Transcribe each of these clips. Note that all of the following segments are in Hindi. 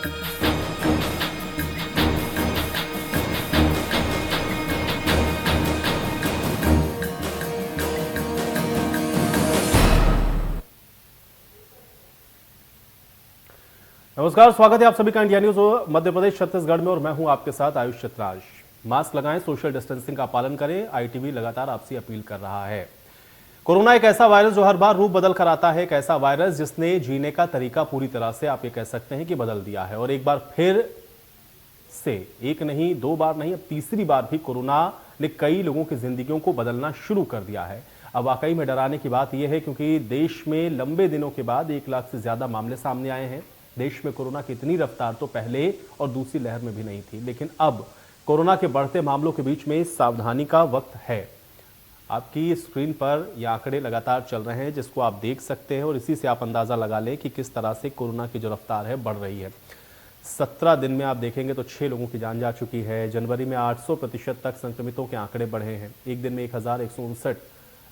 नमस्कार, स्वागत है आप सभी का इंडिया न्यूज मध्य प्रदेश छत्तीसगढ़ में और मैं हूं आपके साथ आयुष चित्राज। मास्क लगाएं, सोशल डिस्टेंसिंग का पालन करें। आईटीवी लगातार आपसे अपील कर रहा है। कोरोना एक ऐसा वायरस जो हर बार रूप बदल कर आता है, एक ऐसा वायरस जिसने जीने का तरीका पूरी तरह से आप ये कह सकते हैं कि बदल दिया है। और एक बार फिर से, एक नहीं दो बार नहीं, अब तीसरी बार भी कोरोना ने कई लोगों की जिंदगियों को बदलना शुरू कर दिया है। अब वाकई में डराने की बात यह है क्योंकि देश में लंबे दिनों के बाद 1 लाख से ज्यादा मामले सामने आए हैं। देश में कोरोना की इतनी रफ्तार तो पहले और दूसरी लहर में भी नहीं थी, लेकिन अब कोरोना के बढ़ते मामलों के बीच में सावधानी का वक्त है। आपकी स्क्रीन पर ये आंकड़े लगातार चल रहे हैं जिसको आप देख सकते हैं और इसी से आप अंदाजा लगा लें कि किस तरह से कोरोना की जो रफ्तार है बढ़ रही है। 17 दिन में आप देखेंगे तो 6 लोगों की जान जा चुकी है। जनवरी में 800% तक संक्रमितों के आंकड़े बढ़े हैं। एक दिन में 1159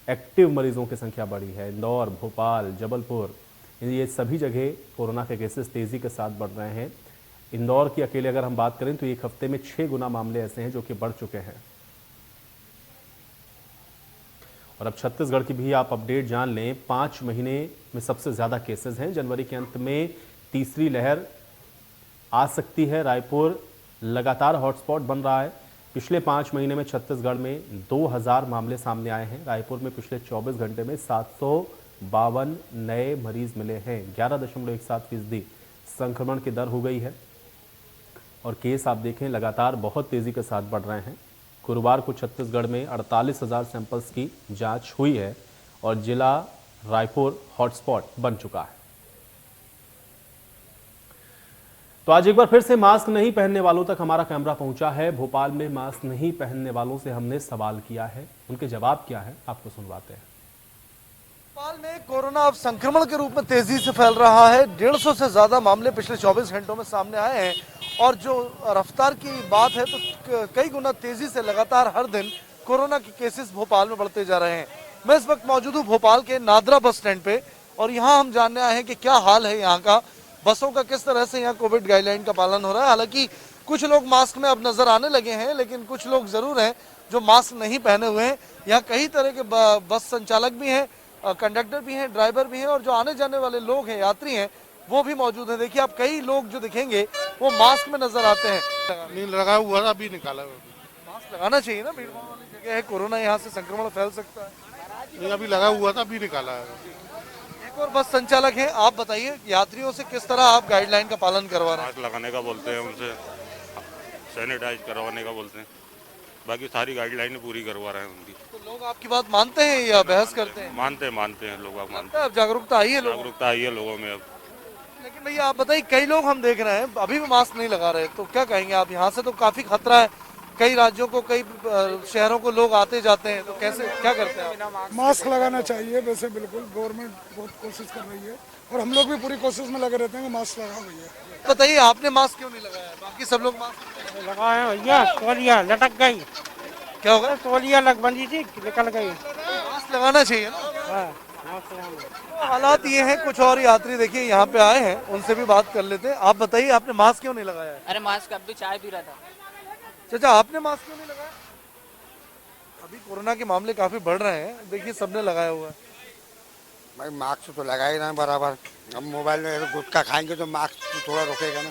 एक्टिव मरीजों की संख्या बढ़ी है। इंदौर, भोपाल, जबलपुर, ये सभी जगह कोरोना के केसेस तेजी के साथ बढ़ रहे हैं। इंदौर की अकेले अगर हम बात करें तो एक हफ्ते में 6 गुना मामले ऐसे हैं जो कि बढ़ चुके हैं। और अब छत्तीसगढ़ की भी आप अपडेट जान लें। 5 महीने में सबसे ज्यादा केसेस हैं। जनवरी के अंत में तीसरी लहर आ सकती है। रायपुर लगातार हॉटस्पॉट बन रहा है। पिछले 5 महीने में छत्तीसगढ़ में 2000 मामले सामने आए हैं। रायपुर में पिछले 24 घंटे में 752 नए मरीज मिले हैं। 11.17% संक्रमण की दर हो गई है। और केस आप देखें लगातार बहुत तेजी के साथ बढ़ रहे हैं। गुरुवार को छत्तीसगढ़ में 48,000 सैंपल्स की जांच हुई है और जिला रायपुर हॉटस्पॉट बन चुका है। तो आज एक बार फिर से मास्क नहीं पहनने वालों तक हमारा कैमरा पहुंचा है। भोपाल में मास्क नहीं पहनने वालों से हमने सवाल किया है, उनके जवाब क्या है आपको सुनवाते हैं। भोपाल में कोरोना अब संक्रमण के रूप में तेजी से फैल रहा है। 150 से ज्यादा मामले पिछले 24 घंटों में सामने आए हैं और जो रफ्तार की बात है तो कई गुना तेजी से लगातार हर दिन कोरोना के केसेस भोपाल में बढ़ते जा रहे हैं। मैं इस वक्त मौजूद हूँ भोपाल के नादरा बस स्टैंड पे और यहाँ हम जानने आए हैं कि क्या हाल है यहाँ का, बसों का किस तरह से यहाँ कोविड गाइडलाइन का पालन हो रहा है। हालांकि कुछ लोग मास्क में अब नजर आने लगे हैं, लेकिन कुछ लोग जरूर हैं जो मास्क नहीं पहने हुए हैं। यहाँ कई तरह के बस संचालक भी हैं, कंडक्टर भी हैं, ड्राइवर भी हैं और जो आने जाने वाले लोग हैं, यात्री हैं, वो भी मौजूद हैं। देखिए आप कई लोग जो दिखेंगे वो मास्क में नजर आते हैं। नहीं लगा हुआ था, अभी निकाला। मास्क लगाना चाहिए ना, भीड़ भाड़ वाली जगह है, कोरोना यहाँ से संक्रमण फैल सकता है। नहीं अभी लगा हुआ था, अभी निकाला है। एक और बस संचालक है, आप बताइए यात्रियों से किस तरह आप गाइडलाइन का पालन करवा रहे हैं। मास्क लगाने का बोलते हैं, उनसे सैनिटाइज करवाने का बोलते हैं, बाकी सारी गाइडलाइन पूरी करवा रहे हैं उनकी। तो लोग आपकी बात मानते हैं या बहस करते हैं? मानते हैं लोग, आप मानते अब जागरूकता आई है, जागरूकता आई है लोगों में अब। लेकिन भैया आप बताइए, कई लोग हम देख रहे हैं अभी भी मास्क नहीं लगा रहे, तो क्या कहेंगे आप? यहाँ से तो काफी खतरा है, कई राज्यों को, कई शहरों को लोग आते जाते हैं, तो कैसे क्या करते हैं आप? मास्क लगाना चाहिए वैसे, बिल्कुल गवर्नमेंट बहुत कोशिश कर रही है और हम लोग भी पूरी कोशिश में लगे रहते हैं कि मास्क लगा भैया। बताइए आपने मास्क क्यों नहीं लगाया? बाकी सब लोग मास्क लगाए भैया, तौलिया लटक गई। क्या होगा? तौलिया लग बंदी थी, निकल गई। मास्क लगाना चाहिए ना। हाँ, हालात ये हैं, कुछ और यात्री देखिए यहाँ पे आए हैं, उनसे भी बात कर लेते हैं। आप बताइए आपने मास्क क्यों नहीं लगाया है? अरे मास्क अब भी चाय पी रहा था। चाचा आपने मास्क क्यों नहीं लगाया? अभी कोरोना के मामले काफी बढ़ रहे हैं, देखिए सबने लगाया हुआ है। भाई मास्क तो लगाए ना बराबर। अब मोबाइल में गुटखा खाएंगे तो मास्क तो थोड़ा रुकेगा ना।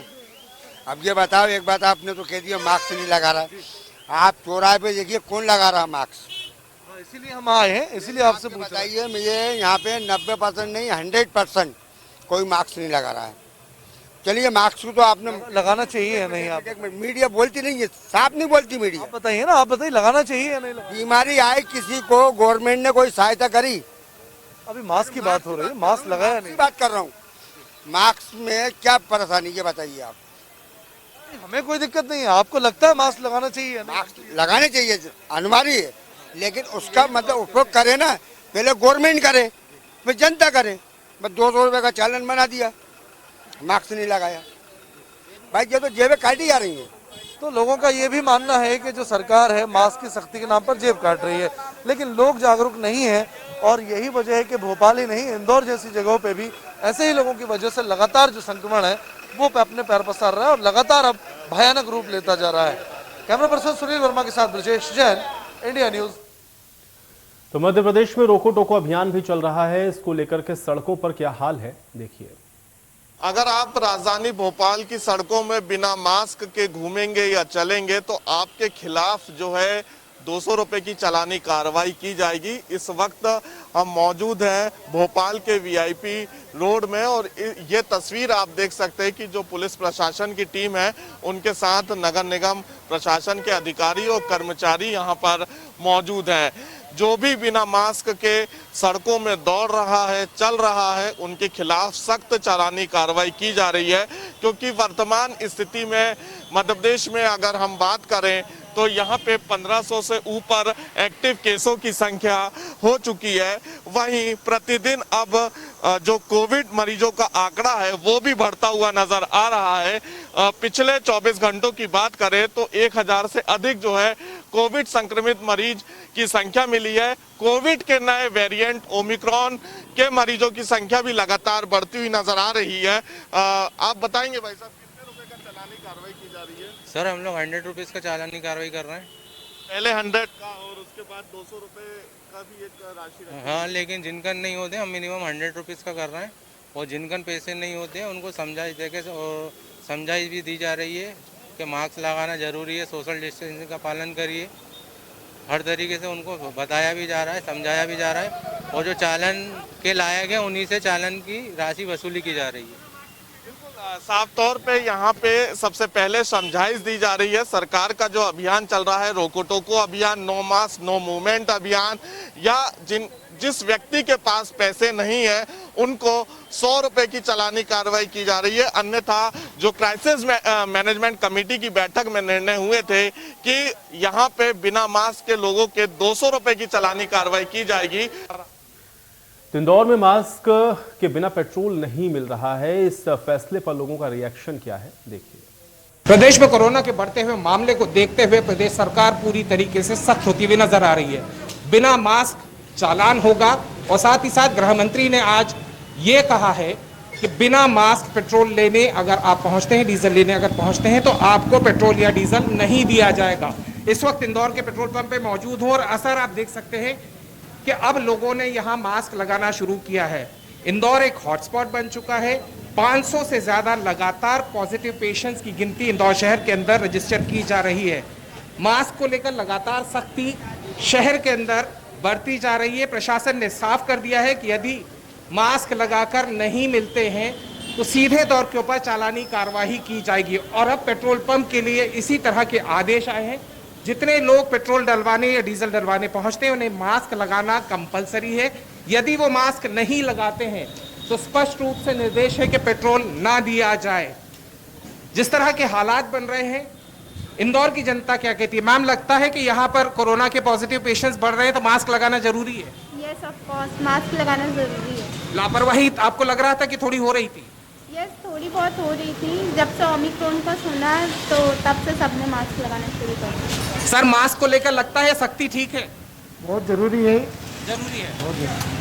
अब ये बताओ, एक बात आपने तो कह दिया मास्क नहीं लगा रहा, आप चौराहे पे देखिए कौन लगा रहा मास्क। इसीलिए हम आए हैं, इसीलिए आपसे बताइए। मुझे यहाँ पे 90% नहीं 100% कोई मास्क नहीं लगा रहा है। चलिए मास्क तो आपने लगाना चाहिए या नहीं? आप मीडिया बोलती नहीं है, साफ नहीं बोलती मीडिया। आप बताइए ना, आप बताइए लगाना चाहिए या नहीं? बीमारी आए किसी को, गवर्नमेंट ने कोई सहायता करी? अभी मास्क की बात हो रही है, मास्क लगाया नहीं? बात कर रहा हूँ, मास्क में क्या परेशानी है बताइए आप। हमें कोई दिक्कत नहीं है, आपको लगता है मास्क लगाना चाहिए? मास्क लगाने चाहिए, अनिवार्य है, लेकिन उसका मतलब उपयोग करे ना, पहले गवर्नमेंट करे फिर जनता करे। बस 200 रुपये का चालान बना दिया, मास्क नहीं लगाया। भाई ये तो जेबें काटी जा रही हैं। तो लोगों का ये भी मानना है कि जो सरकार है मास्क की सख्ती के नाम पर जेब काट रही है, लेकिन लोग जागरूक नहीं है और यही वजह है कि भोपाल ही नहीं, इंदौर जैसी जगहों पे भी ऐसे ही लोगों की वजह से लगातार जो संक्रमण है वो अपने पैर पसार रहा है और लगातार अब भयानक रूप लेता जा रहा है। कैमरा पर्सन सुनील वर्मा के साथ ब्रजेश जैन, इंडिया न्यूज। तो मध्य प्रदेश में रोको टोको अभियान भी चल रहा है। इसको लेकर के सड़कों पर क्या हाल है, देखिए। अगर आप राजधानी भोपाल की सड़कों में बिना मास्क के घूमेंगे या चलेंगे तो आपके खिलाफ जो है 200 रुपए की चालानी कार्रवाई की जाएगी। इस वक्त हम मौजूद हैं भोपाल के वीआईपी रोड में और ये तस्वीर आप देख सकते हैं कि जो पुलिस प्रशासन की टीम है उनके साथ नगर निगम प्रशासन के अधिकारी और कर्मचारी यहाँ पर मौजूद हैं। जो भी बिना मास्क के सड़कों में दौड़ रहा है, चल रहा है, उनके खिलाफ सख्त चालानी कार्रवाई की जा रही है, क्योंकि वर्तमान स्थिति में मध्य प्रदेश में अगर हम बात करें तो यहाँ पे 1500 से ऊपर एक्टिव केसों की संख्या हो चुकी है। वहीं प्रतिदिन अब जो कोविड मरीजों का आंकड़ा है वो भी बढ़ता हुआ नजर आ रहा है। पिछले 24 घंटों की बात करें तो 1000 से अधिक जो है कोविड संक्रमित मरीज की संख्या मिली है। कोविड के नए वेरिएंट ओमिक्रॉन के मरीजों की संख्या भी लगातार बढ़ती हुई नजर आ रही है। आप बताएंगे भाई साहब, कितने रुपए का चालानी कार्रवाई की जा रही है? सर हम लोग 100 रुपीज़ का चालानी कार्रवाई कर रहे हैं। पहले 100 का और उसके बाद 200 रुपए का भी एक राशि रखी है। हाँ, लेकिन जिनका नहीं होते हम मिनिमम 100 रुपीज़ का कर रहे हैं और जिनका पैसे नहीं होते हैं उनको समझाइश भी दी जा रही है कि मास्क लगाना ज़रूरी है, सोशल डिस्टेंसिंग का पालन करिए। हर तरीके से उनको बताया भी जा रहा है, समझाया भी जा रहा है और जो चालान के लायक है उन्हीं से चालान की राशि वसूली की जा रही है। साफ तौर पे यहाँ पे सबसे पहले समझाइश दी जा रही है। सरकार का जो अभियान चल रहा है, रोको टोको अभियान, नो मास्क नो मूवमेंट अभियान, या जिस व्यक्ति के पास पैसे नहीं है उनको 100 रुपए की चालानी कार्रवाई की जा रही है। अन्यथा जो क्राइसिस मैनेजमेंट कमेटी की बैठक में निर्णय हुए थे कि यहाँ पे बिना मास्क के लोगों के 200 रुपए की चालानी कार्रवाई की जाएगी। इंदौर में मास्क के बिना पेट्रोल नहीं मिल रहा है। इस फैसले पर लोगों का रिएक्शन क्या है, देखिए। प्रदेश में कोरोना के बढ़ते हुए मामले को देखते हुए प्रदेश सरकार पूरी तरीके से सख्त होती हुई नजर आ रही है। बिना मास्क चालान होगा और साथ ही साथ गृह मंत्री ने आज ये कहा है कि बिना मास्क पेट्रोल लेने अगर आप पहुंचते हैं, डीजल लेने अगर पहुंचते हैं तो आपको पेट्रोल या डीजल नहीं दिया जाएगा। इस वक्त इंदौर के पेट्रोल पंप पे मौजूद हूं और असर आप देख सकते हैं कि अब लोगों ने यहां मास्क लगाना शुरू किया है। इंदौर एक हॉटस्पॉट बन चुका है। 500 से ज्यादा लगातार पॉजिटिव पेशेंट्स की गिनती इंदौर शहर के अंदर रजिस्टर की जा रही है। मास्क को लेकर लगातार सख्ती शहर के अंदर बढ़ती जा रही है। प्रशासन ने साफ कर दिया है कि यदि मास्क लगाकर नहीं मिलते हैं तो सीधे तौर के ऊपर चालानी कार्रवाई की जाएगी। और अब पेट्रोल पंप के लिए इसी तरह के आदेश आए हैं। जितने लोग पेट्रोल डलवाने या डीजल डलवाने पहुंचते हैं उन्हें मास्क लगाना कंपलसरी है। यदि वो मास्क नहीं लगाते हैं तो स्पष्ट रूप से निर्देश है कि पेट्रोल ना दिया जाए। जिस तरह के हालात बन रहे हैं, इंदौर की जनता क्या कहती है? मैम, लगता है कि यहाँ पर कोरोना के पॉजिटिव पेशेंट्स बढ़ रहे हैं तो मास्क लगाना जरूरी है? यस, ऑफ कोर्स मास्क लगाना जरूरी है। लापरवाही आपको लग रहा था कि थोड़ी हो रही थी? यस, थोड़ी बहुत हो रही थी। जब से ओमिक्रॉन का सुना तो तब से सबने मास्क लगाना शुरू कर दिया। सर, मास्क को लेकर लगता है सख्ती ठीक है? बहुत जरूरी है। जरूरी है।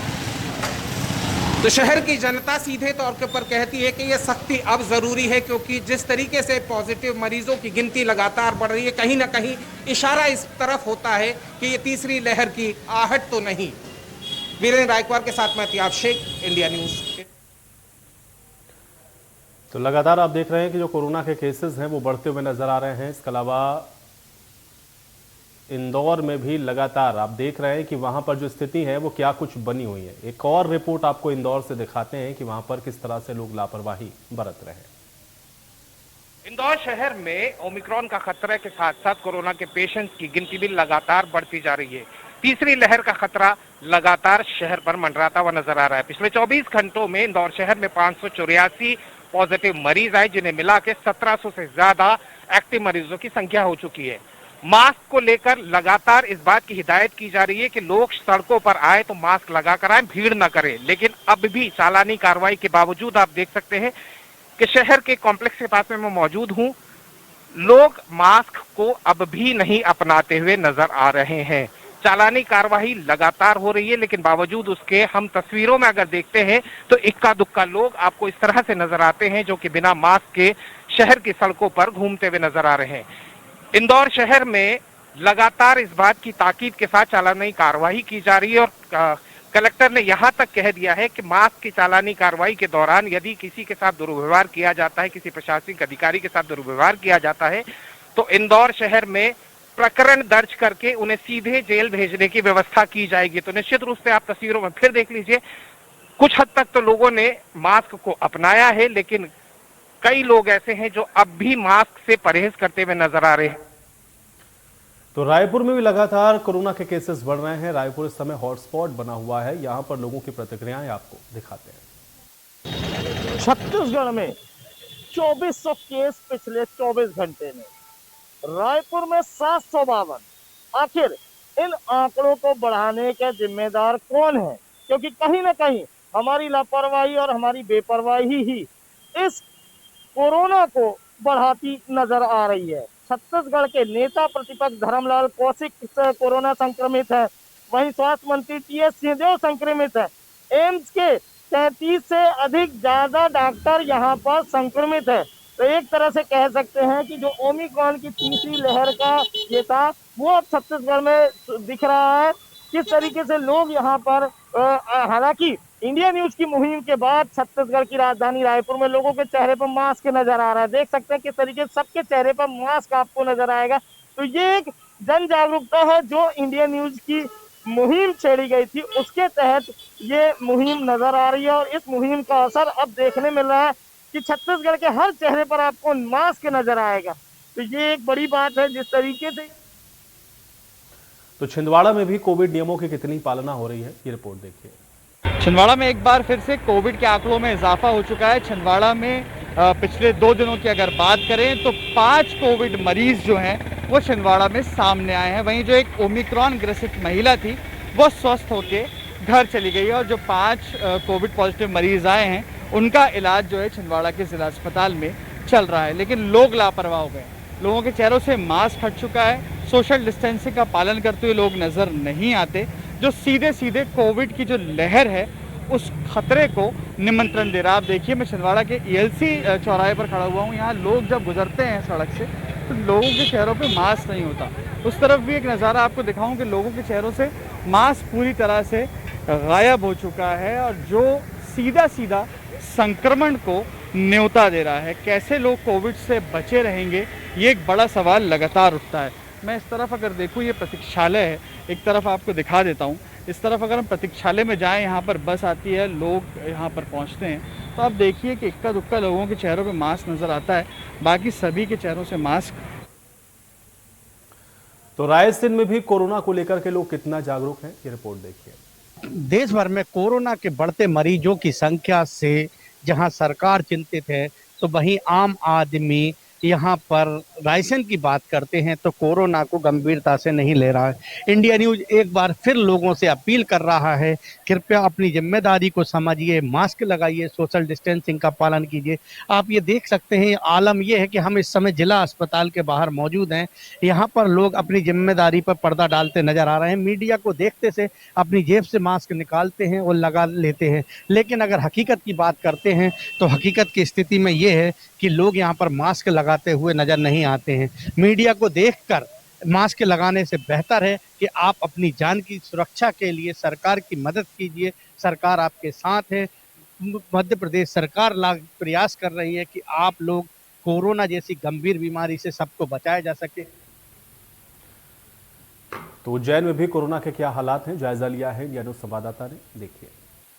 तो शहर की जनता सीधे तौर के ऊपर कहती है कि यह सख्ती अब जरूरी है, क्योंकि जिस तरीके से पॉजिटिव मरीजों की गिनती लगातार बढ़ रही है, कहीं ना कहीं इशारा इस तरफ होता है कि ये तीसरी लहर की आहट तो नहीं। वीरेंद्र रायकवार के साथ मैं तियाब शेख, इंडिया न्यूज। तो लगातार आप देख रहे हैं कि जो कोरोना के केसेस हैं वो बढ़ते हुए नजर आ रहे हैं। इसके अलावा इंदौर में भी लगातार आप देख रहे हैं कि वहां पर जो स्थिति है वो क्या कुछ बनी हुई है। एक और रिपोर्ट आपको इंदौर से दिखाते हैं कि वहां पर किस तरह से लोग लापरवाही बरत रहे हैं। इंदौर शहर में ओमिक्रॉन का खतरे के साथ साथ कोरोना के पेशेंट्स की गिनती भी लगातार बढ़ती जा रही है। तीसरी लहर का खतरा लगातार शहर पर मंडराता हुआ नजर आ रहा है। पिछले 24 घंटों में इंदौर शहर में 584 पॉजिटिव मरीज आए, जिन्हें मिला के 1700 से ज्यादा एक्टिव मरीजों की संख्या हो चुकी है। मास्क को लेकर लगातार इस बात की हिदायत की जा रही है कि लोग सड़कों पर आए तो मास्क लगाकर आए, भीड़ न करें। लेकिन अब भी चालानी कार्रवाई के बावजूद आप देख सकते हैं कि शहर के कॉम्प्लेक्स के पास में मैं मौजूद हूं, लोग मास्क को अब भी नहीं अपनाते हुए नजर आ रहे हैं। चालानी कार्रवाई लगातार हो रही है, लेकिन बावजूद उसके हम तस्वीरों में अगर देखते हैं तो इक्का दुक्का लोग आपको इस तरह से नजर आते हैं जो कि बिना मास्क के शहर की सड़कों पर घूमते हुए नजर आ रहे हैं। इंदौर शहर में लगातार इस बात की ताकीद के साथ चालानी कार्रवाई की जा रही है और कलेक्टर ने यहां तक कह दिया है कि मास्क की चालानी कार्रवाई के दौरान यदि किसी के साथ दुर्व्यवहार किया जाता है, किसी प्रशासनिक अधिकारी के साथ दुर्व्यवहार किया जाता है, तो इंदौर शहर में प्रकरण दर्ज करके उन्हें सीधे जेल भेजने की व्यवस्था की जाएगी। तो निश्चित रूप से आप तस्वीरों में फिर देख लीजिए, कुछ हद तक तो लोगों ने मास्क को अपनाया है, लेकिन कई लोग ऐसे हैं जो अब भी मास्क से परहेज करते हुए नजर आ रहे हैं। तो रायपुर में भी लगातार कोरोना के केसेस बढ़ रहे हैं। रायपुर इस समय हॉटस्पॉट बना हुआ है। यहां पर लोगों की प्रतिक्रियाएं आपको दिखाते हैं। छत्तीसगढ़ में 2400 केस पिछले 24 घंटे में, रायपुर में 752। आखिर इन आंकड़ों को बढ़ाने के जिम्मेदार कौन है? क्योंकि कहीं ना कहीं हमारी लापरवाही और हमारी बेपरवाही ही इस कोरोना को बढ़ाती नजर आ रही है। छत्तीसगढ़ के नेता प्रतिपक्ष धर्मलाल कौशिक कोरोना संक्रमित है, वहीं स्वास्थ्य मंत्री टीएस सिंहदेव संक्रमित है। एम्स के 33 से अधिक ज्यादा डॉक्टर यहां पर संक्रमित है। तो एक तरह से कह सकते हैं कि जो ओमिक्रॉन की तीसरी लहर का ये था वो अब छत्तीसगढ़ में दिख रहा है। किस तरीके से लोग यहाँ पर, हालांकि इंडिया न्यूज की मुहिम के बाद छत्तीसगढ़ की राजधानी रायपुर में लोगों के चेहरे पर मास्क नजर आ रहा है। देख सकते हैं किस तरीके से सबके चेहरे पर मास्क आपको नजर आएगा। तो ये एक जन जागरूकता है जो इंडिया न्यूज की मुहिम छेड़ी गई थी, उसके तहत ये मुहिम नजर आ रही है और इस मुहिम का असर अब देखने मिल रहा है कि छत्तीसगढ़ के हर चेहरे पर आपको मास्क नजर आएगा। तो ये एक बड़ी बात है। जिस तरीके से तो छिंदवाड़ा में भी कोविड नियमों की कितनी पालना हो रही है, ये रिपोर्ट देखिए। छिंदवाड़ा में एक बार फिर से कोविड के आंकड़ों में इजाफा हो चुका है। छिंदवाड़ा में पिछले 2 दिनों की अगर बात करें तो 5 कोविड मरीज जो हैं वो छिंदवाड़ा में सामने आए हैं। वहीं जो एक ओमिक्रॉन ग्रसित महिला थी वो स्वस्थ होके घर चली गई है और जो 5 कोविड पॉजिटिव मरीज आए हैं उनका इलाज जो है छिंदवाड़ा के जिला अस्पताल में चल रहा है। लेकिन लोग लापरवाह हो गए, लोगों के चेहरों से मास्क हट चुका है, सोशल डिस्टेंसिंग का पालन करते हुए लोग नजर नहीं आते, जो सीधे सीधे कोविड की जो लहर है उस खतरे को निमंत्रण दे रहा। आप देखिए, मैं छिंदवाड़ा के ELC चौराहे पर खड़ा हुआ हूँ। यहाँ लोग जब गुजरते हैं सड़क से तो लोगों के चेहरों पे मास्क नहीं होता। उस तरफ भी एक नज़ारा आपको दिखाऊं कि लोगों के चेहरों से मास्क पूरी तरह से गायब हो चुका है और जो सीधा सीधा संक्रमण को न्योता दे रहा है। कैसे लोग कोविड से बचे रहेंगे, ये एक बड़ा सवाल लगातार उठता है। मैं इस तरफ अगर देखूँ, ये प्रतीक्षालय है, एक तरफ आपको दिखा देता हूँ। इस तरफ अगर हम प्रतीक्षालय में जाएं, यहाँ पर बस आती है, लोग यहाँ पर पहुँचते हैं, तो आप देखिए कि इक्का दुक्का लोगों के चेहरों पे मास्क नज़र आता है, बाकी सभी के चेहरों से मास्क। तो रायसेन में भी कोरोना को लेकर के लोग कितना जागरूक हैं, ये रिपोर्ट देखिए। देश भर में कोरोना के बढ़ते मरीजों की संख्या से जहां सरकार चिंतित है, तो वहीं आम आदमी यहाँ पर रायसेन की बात करते हैं तो कोरोना को गंभीरता से नहीं ले रहा है। इंडिया न्यूज एक बार फिर लोगों से अपील कर रहा है, कृपया अपनी जिम्मेदारी को समझिए, मास्क लगाइए, सोशल डिस्टेंसिंग का पालन कीजिए। आप ये देख सकते हैं, आलम यह है कि हम इस समय जिला अस्पताल के बाहर मौजूद हैं। यहाँ पर लोग अपनी जिम्मेदारी पर पर्दा डालते नजर आ रहे हैं। मीडिया को देखते से अपनी जेब से मास्क निकालते हैं और लगा लेते हैं, लेकिन अगर हकीकत की बात करते हैं तो हकीकत की स्थिति में ये है कि लोग यहाँ पर मास्क लगाते हुए नजर नहीं आते हैं। मीडिया को देखकर मास्क लगाने से बेहतर है कि आप अपनी जान की सुरक्षा के लिए सरकार की मदद कीजिए। सरकार आपके साथ है। मध्य प्रदेश सरकार प्रयास कर रही है कि आप लोग कोरोना जैसी गंभीर बीमारी से सबको बचाया जा सके। तो उज्जैन में भी कोरोना के क्या हालात हैं, जायजा लिया है इंडिया न्यूज संवाददाता ने, देखिए।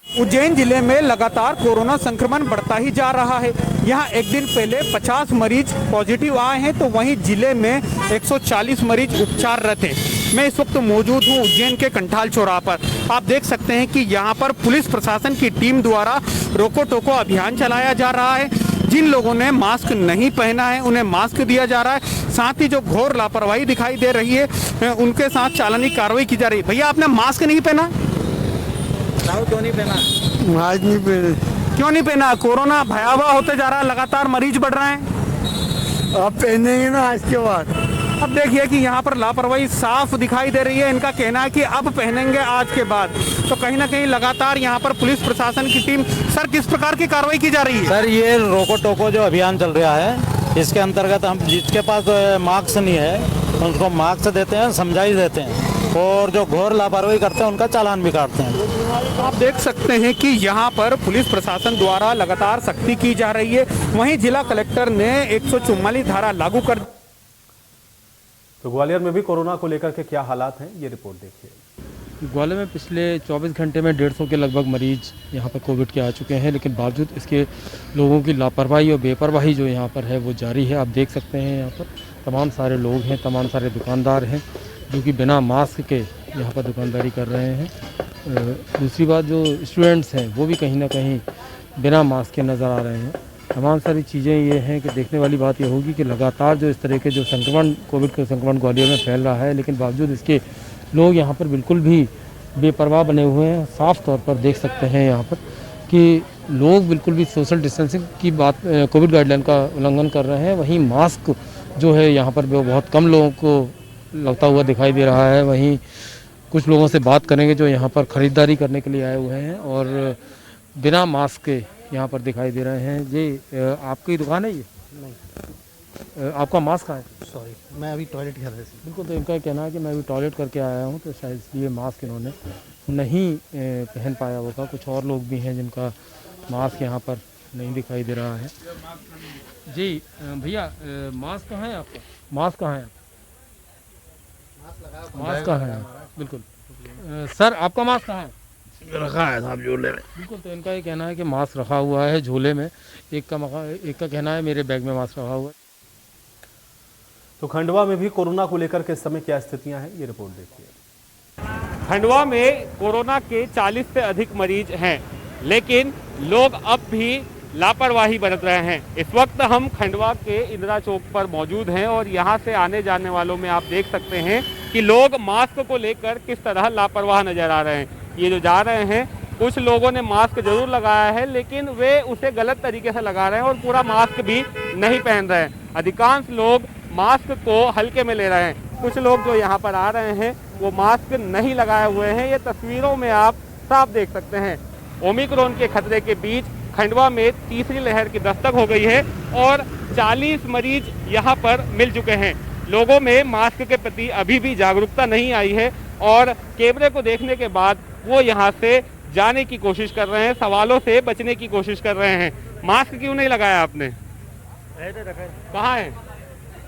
उज्जैन जिले में लगातार कोरोना संक्रमण बढ़ता ही जा रहा है। यहाँ एक दिन पहले 50 मरीज पॉजिटिव आए हैं, तो वहीं जिले में 140 मरीज उपचाररत हैं। मैं इस वक्त मौजूद हूँ उज्जैन के कंठाल चौराहा पर। आप देख सकते हैं कि यहाँ पर पुलिस प्रशासन की टीम द्वारा रोको टोको अभियान चलाया जा रहा है। जिन लोगों ने मास्क नहीं पहना है उन्हें मास्क दिया जा रहा है। साथ ही जो घोर लापरवाही दिखाई दे रही है उनके साथ चालानी कार्रवाई की जा रही है। भैया, आपने मास्क नहीं पहना? क्यों नहीं पहना? आज नहीं पहने। क्यों नहीं पहना? कोरोना भयावह होते जा रहा है, लगातार मरीज बढ़ रहे हैं। आप पहनेंगे ना आज के बाद? अब देखिए कि यहाँ पर लापरवाही साफ दिखाई दे रही है। इनका कहना है कि अब पहनेंगे आज के बाद। तो कहीं ना कहीं लगातार यहाँ पर पुलिस प्रशासन की टीम, सर किस प्रकार की कार्रवाई की जा रही है? सर ये रोको टोको जो अभियान चल रहा है, इसके अंतर्गत हम जिसके पास मार्क्स नहीं है उनको मार्क्स देते हैं, समझाई देते हैं, और जो घोर लापरवाही करते हैं उनका चालान भी काटते हैं। आप देख सकते हैं कि यहाँ पर पुलिस प्रशासन द्वारा लगातार सख्ती की जा रही है। वहीं जिला कलेक्टर ने 144 धारा लागू कर। तो ग्वालियर में भी कोरोना को लेकर के क्या हालात हैं, ये रिपोर्ट देखिए। ग्वालियर में पिछले 24 घंटे में 150 के लगभग मरीज यहाँ पर कोविड के आ चुके हैं, लेकिन बावजूद इसके लोगों की लापरवाही और बेपरवाही जो यहाँ पर है वो जारी है। आप देख सकते हैं यहाँ पर तमाम सारे लोग हैं, तमाम सारे दुकानदार हैं जो कि बिना मास्क के यहाँ पर दुकानदारी कर रहे हैं। दूसरी बात, जो स्टूडेंट्स हैं वो भी कहीं ना कहीं बिना मास्क के नज़र आ रहे हैं। तमाम सारी चीज़ें ये हैं कि देखने वाली बात ये होगी कि लगातार जो इस तरह के जो संक्रमण, कोविड का संक्रमण ग्वालियर में फैल रहा है, लेकिन बावजूद इसके लोग यहाँ पर बिल्कुल भी बेपरवाह बने हुए हैं। साफ़ तौर पर देख सकते हैं यहाँ पर कि लोग बिल्कुल भी सोशल डिस्टेंसिंग की बात, कोविड गाइडलाइन का उल्लंघन कर रहे हैं। वहीं मास्क जो है यहाँ पर वो बहुत कम लोगों को लगता हुआ दिखाई दे रहा है। वहीं कुछ लोगों से बात करेंगे जो यहाँ पर ख़रीदारी करने के लिए आए हुए हैं और बिना मास्क के यहाँ पर दिखाई दे रहे हैं। जी आपकी दुकान है ये? नहीं। आपका मास्क कहाँ है? सॉरी, मैं अभी टॉयलेट कर रही थी। बिल्कुल, तो इनका कहना है कि मैं अभी टॉयलेट करके आया हूँ, तो शायद इसलिए मास्क इन्होंने नहीं पहन पाया होगा। कुछ और लोग भी हैं जिनका मास्क यहाँ पर नहीं दिखाई दे रहा है। जी भैया, मास्क कहाँ है आपका? मास्क कहाँ है? मास्क कहाँ है? बिल्कुल सर, आपका मास्क कहाँ है? रखा है साहब झोले में। बिल्कुल, तो इनका ये कहना है कि मास्क रखा हुआ है झोले में। एक का कहना है मेरे बैग में मास्क रखा हुआ है। तो खंडवा में भी कोरोना को लेकर के इस समय क्या स्थितियां हैं, ये रिपोर्ट देखिए। खंडवा में कोरोना के 40 से अधिक मरीज हैं, लेकिन लोग अब भी लापरवाही बरत रहे हैं। इस वक्त हम खंडवा के इंदिरा चौक पर मौजूद हैं और यहाँ से आने जाने वालों में आप देख सकते हैं कि लोग मास्क को लेकर किस तरह लापरवाह नजर आ रहे हैं। ये जो जा रहे हैं, कुछ लोगों ने मास्क जरूर लगाया है, लेकिन वे उसे गलत तरीके से लगा रहे हैं और पूरा मास्क भी नहीं पहन रहे हैं। अधिकांश लोग मास्क को हल्के में ले रहे हैं। कुछ लोग जो यहाँ पर आ रहे हैं वो मास्क नहीं लगाए हुए हैं। ये तस्वीरों में आप साफ देख सकते हैं। ओमिक्रॉन के खतरे के बीच खंडवा में तीसरी लहर की दस्तक हो गई है और 40 मरीज यहाँ पर मिल चुके हैं। लोगों में मास्क के प्रति अभी भी जागरूकता नहीं आई है और कैमरे को देखने के बाद वो यहाँ से जाने की कोशिश कर रहे हैं, सवालों से बचने की कोशिश कर रहे हैं। मास्क क्यों नहीं लगाया आपने? कहाँ है?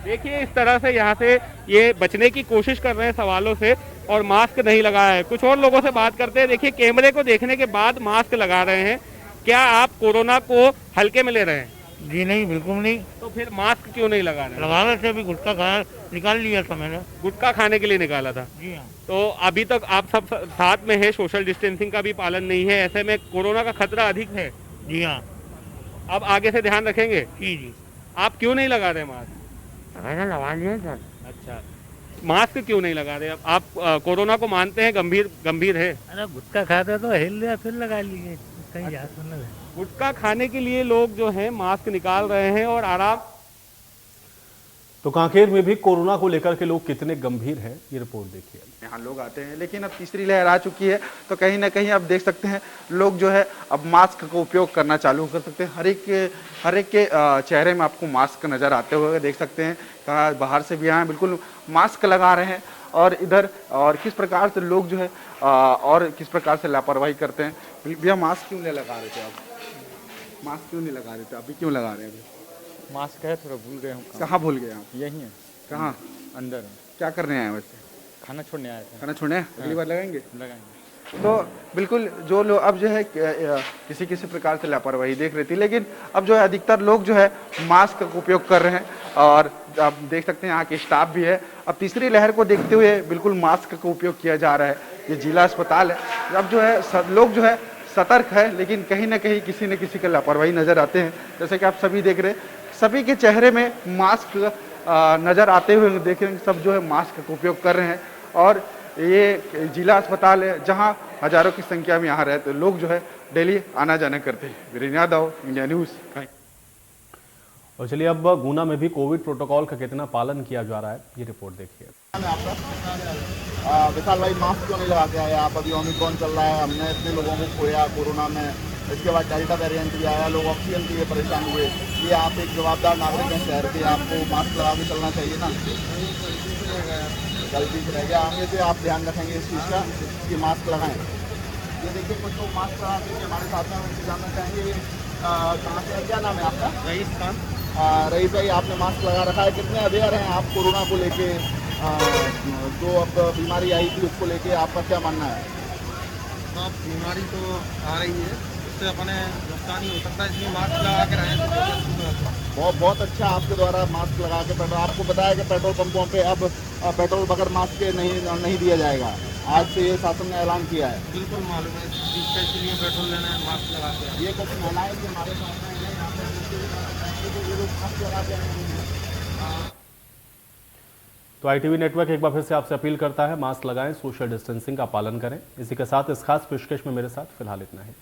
देखिए, इस तरह से यहाँ से ये बचने की कोशिश कर रहे हैं सवालों से और मास्क नहीं लगाया है। कुछ और लोगों से बात करते हैं। देखिए, कैमरे को देखने के बाद मास्क लगा रहे हैं। क्या आप कोरोना को हल्के में ले रहे हैं? जी नहीं, बिल्कुल नहीं। तो फिर मास्क क्यों नहीं लगा रहे? लगा रहे थे, अभी गुटखा खाया, निकाल लिया था मैंने। गुटखा खाने के लिए निकाला था? जी हाँ। तो अभी तक आप सब साथ में है, सोशल डिस्टेंसिंग का भी पालन नहीं है, ऐसे में कोरोना का खतरा अधिक है। जी हाँ। अब आगे से ध्यान रखेंगे? जी जी। आप क्यों नहीं लगा रहे मास्क? मैंने लगा लिया सर। अच्छा, मास्क क्यों नहीं लगा रहे? आप कोरोना को मानते हैं गंभीर है? अरे गुटखा खाते तो हिल लिया, फिर लगा लिए, कहीं जा सुन लगे। गुटखा खाने के लिए लोग जो हैं मास्क निकाल रहे हैं और आराम। तो कांकेर में भी कोरोना को लेकर के लोग कितने गंभीर हैं, ये रिपोर्ट देखिए। यहाँ लोग आते हैं, लेकिन अब तीसरी लहर आ चुकी है, तो कहीं ना कहीं आप देख सकते हैं लोग जो है अब मास्क का उपयोग करना चालू कर सकते हैं। हर एक के चेहरे में आपको मास्क नज़र आते हुए देख सकते हैं। कहाँ बाहर से भी आए बिल्कुल मास्क लगा रहे हैं और इधर और किस प्रकार से लोग जो है और किस प्रकार से लापरवाही करते हैं। भैया मास्क क्यों नहीं लगा रहे थे आप? मास्क क्यों नहीं लगा रहे थे, अभी क्यों लगा रहे हैं? अभी मास्क है, थोड़ा भूल गए हम। कहाँ भूल गए आप? यही है। कहाँ? अंदर। क्या करने आए वैसे? खाना छोड़ने आए थे। खाना छोड़ने? अगली बार लगाएंगे? लगाएंगे। तो बिल्कुल जो लोग अब जो है किसी किसी प्रकार से लापरवाही देख रही थी, लेकिन अब जो है अधिकतर लोग जो है मास्क का उपयोग कर रहे हैं और आप देख सकते हैं यहाँ के स्टाफ भी है। अब तीसरी लहर को देखते हुए बिल्कुल मास्क का उपयोग किया जा रहा है। ये जिला अस्पताल है। अब जो है लोग जो है सतर्क है, लेकिन कहीं ना कहीं किसी न किसी का लापरवाही नजर आते हैं। जैसे कि आप सभी देख रहे हैं, सभी के चेहरे में मास्क नजर आते हुए देख रहे हैं। सब जो है मास्क का उपयोग कर रहे हैं और ये जिला अस्पताल है जहां हजारों की संख्या में यहाँ रहते लोग जो है डेली आना जाना करते हैं। Virendra Yadav, India news. और चलिए अब गुना में भी कोविड प्रोटोकॉल का कितना पालन किया जा रहा है, ये रिपोर्ट देखिए। विशाल भाई, मास्क क्यों नहीं लगा के आए आप? अभी ओमिक्रॉन चल रहा है, हमने इतने लोगों को खोया कोरोना में, इसके बाद डेल्टा वेरिएंट भी आया, लोग ऑक्सीजन के लिए परेशान हुए। ये आप एक जवाबदार नागरिक हैं शहर के, आपको मास्क लगा के चलना चाहिए ना। गलती से रह गया, आगे से आप ध्यान रखेंगे इस चीज़ का कि मास्क लगाएं। ये देखिए कुछ लोग मास्क लगा के हमारे साथ में उनसे जानना चाहेंगे कहाँ से, क्या नाम है आपका? रईस खान। रईस भाई, आपने मास्क लगा रखा है, कितने अवेयर हैं आप कोरोना को लेके? जो अब बीमारी आई थी उसको लेके आपका क्या मानना है? अब बीमारी तो आ रही है, उससे अपने नुकसान ही हो सकता है, इसलिए मास्क लगा के रहें। बहुत अच्छा आपके द्वारा मास्क लगा के पेट्रोल, आपको बताया कि पेट्रोल पंपों पे अब पेट्रोल बगैर मास्क के नहीं दिया जाएगा। आज से ये शासन ने ऐलान किया है। बिल्कुल मालूम है, इसलिए पेट्रोल लेना है, मास्क लगा के। ये कुछ महिलाएं भी हमारे साथ में हैं, यहाँ पे ये लोग मास्क लगा के आएंगे। तो ITV नेटवर्क एक बार फिर से आपसे अपील करता है, मास्क लगाएं, सोशल डिस्टेंसिंग का पालन करें। इसी के साथ इस खास पेशकश में मेरे साथ फिलहाल इतना ही।